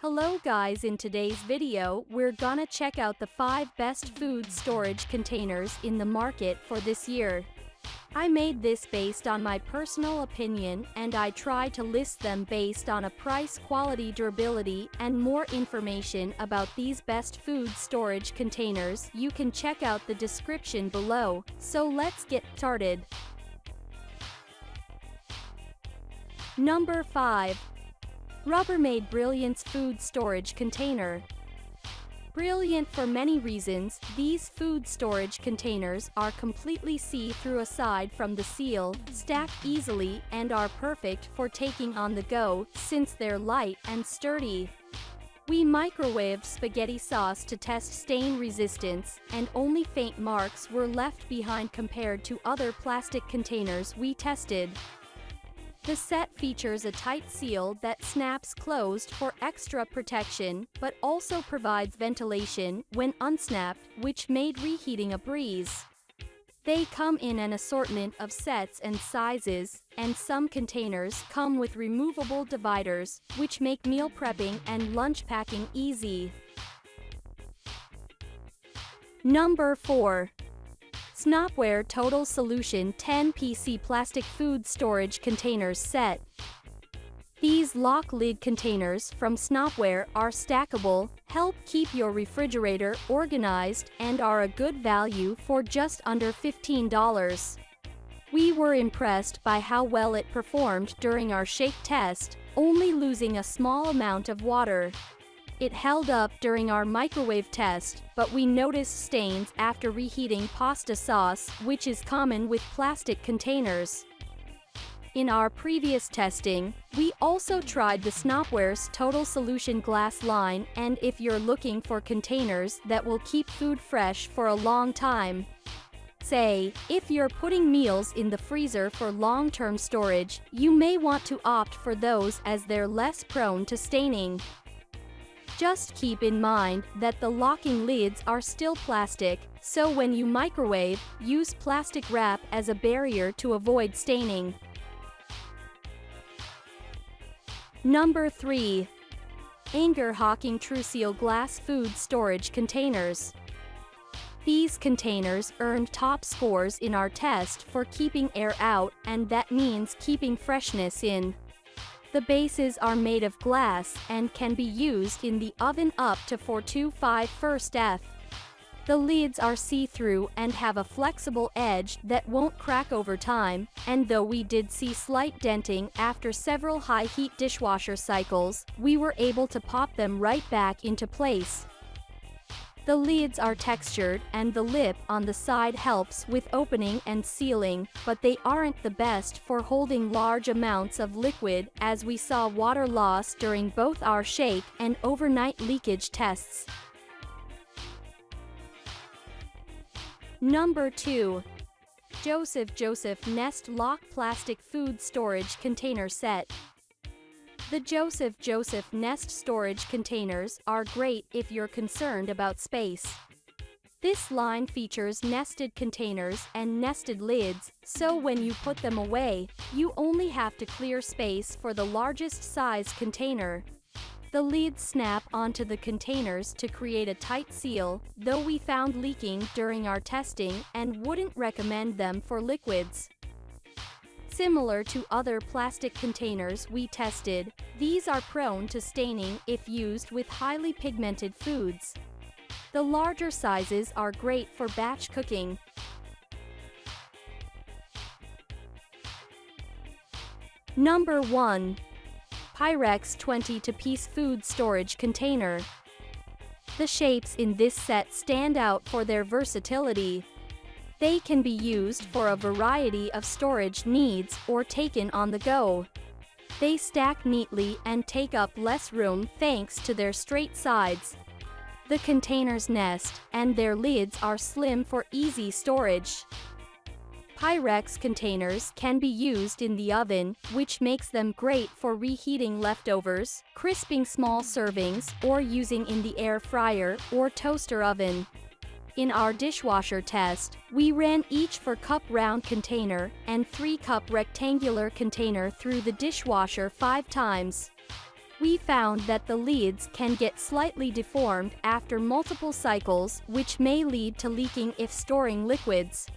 Hello guys, in today's video, we're gonna check out the 5 best food storage containers in the market for this year. I made this based on my personal opinion and I try to list them based on a price, quality, durability, and more information about these best food storage containers. You can check out the description below, so let's get started. Number 5. Rubbermaid Brilliance Food Storage Container. Brilliant for many reasons, these food storage containers are completely see-through aside from the seal, stack easily, and are perfect for taking on the go since they're light and sturdy. We microwaved spaghetti sauce to test stain resistance, and only faint marks were left behind compared to other plastic containers we tested. The set features a tight seal that snaps closed for extra protection, but also provides ventilation when unsnapped, which made reheating a breeze. They come in an assortment of sets and sizes, and some containers come with removable dividers, which make meal prepping and lunch packing easy. Number 4. Snapware Total Solution 10 PC Plastic Food Storage Containers Set. These lock lid containers from Snapware are stackable, help keep your refrigerator organized, and are a good value for just under $15. We were impressed by how well it performed during our shake test, only losing a small amount of water. It held up during our microwave test, but we noticed stains after reheating pasta sauce, which is common with plastic containers. In our previous testing, we also tried the Snapware's Total Solution glass line, and if you're looking for containers that will keep food fresh for a long time, say, if you're putting meals in the freezer for long-term storage, you may want to opt for those as they're less prone to staining. Just keep in mind that the locking lids are still plastic, so when you microwave, use plastic wrap as a barrier to avoid staining. Number 3. Hocking TrueSeal Glass Food Storage Containers. These containers earned top scores in our test for keeping air out, and that means keeping freshness in. The bases are made of glass and can be used in the oven up to 425°F. The lids are see-through and have a flexible edge that won't crack over time, and though we did see slight denting after several high-heat dishwasher cycles, we were able to pop them right back into place. The lids are textured and the lip on the side helps with opening and sealing, but they aren't the best for holding large amounts of liquid, as we saw water loss during both our shake and overnight leakage tests. Number 2. Joseph Nest Lock Plastic Food Storage Container Set. The Joseph Nest storage containers are great if you're concerned about space. This line features nested containers and nested lids, so when you put them away, you only have to clear space for the largest size container. The lids snap onto the containers to create a tight seal, though we found leaking during our testing and wouldn't recommend them for liquids. Similar to other plastic containers we tested, these are prone to staining if used with highly pigmented foods. The larger sizes are great for batch cooking. Number 1. Pyrex 20-piece Food Storage Container. The shapes in this set stand out for their versatility. They can be used for a variety of storage needs or taken on the go. They stack neatly and take up less room thanks to their straight sides. The containers nest, and their lids are slim for easy storage. Pyrex containers can be used in the oven, which makes them great for reheating leftovers, crisping small servings, or using in the air fryer or toaster oven. In our dishwasher test, we ran each 4-cup round container and 3-cup rectangular container through the dishwasher 5 times. We found that the lids can get slightly deformed after multiple cycles, which may lead to leaking if storing liquids.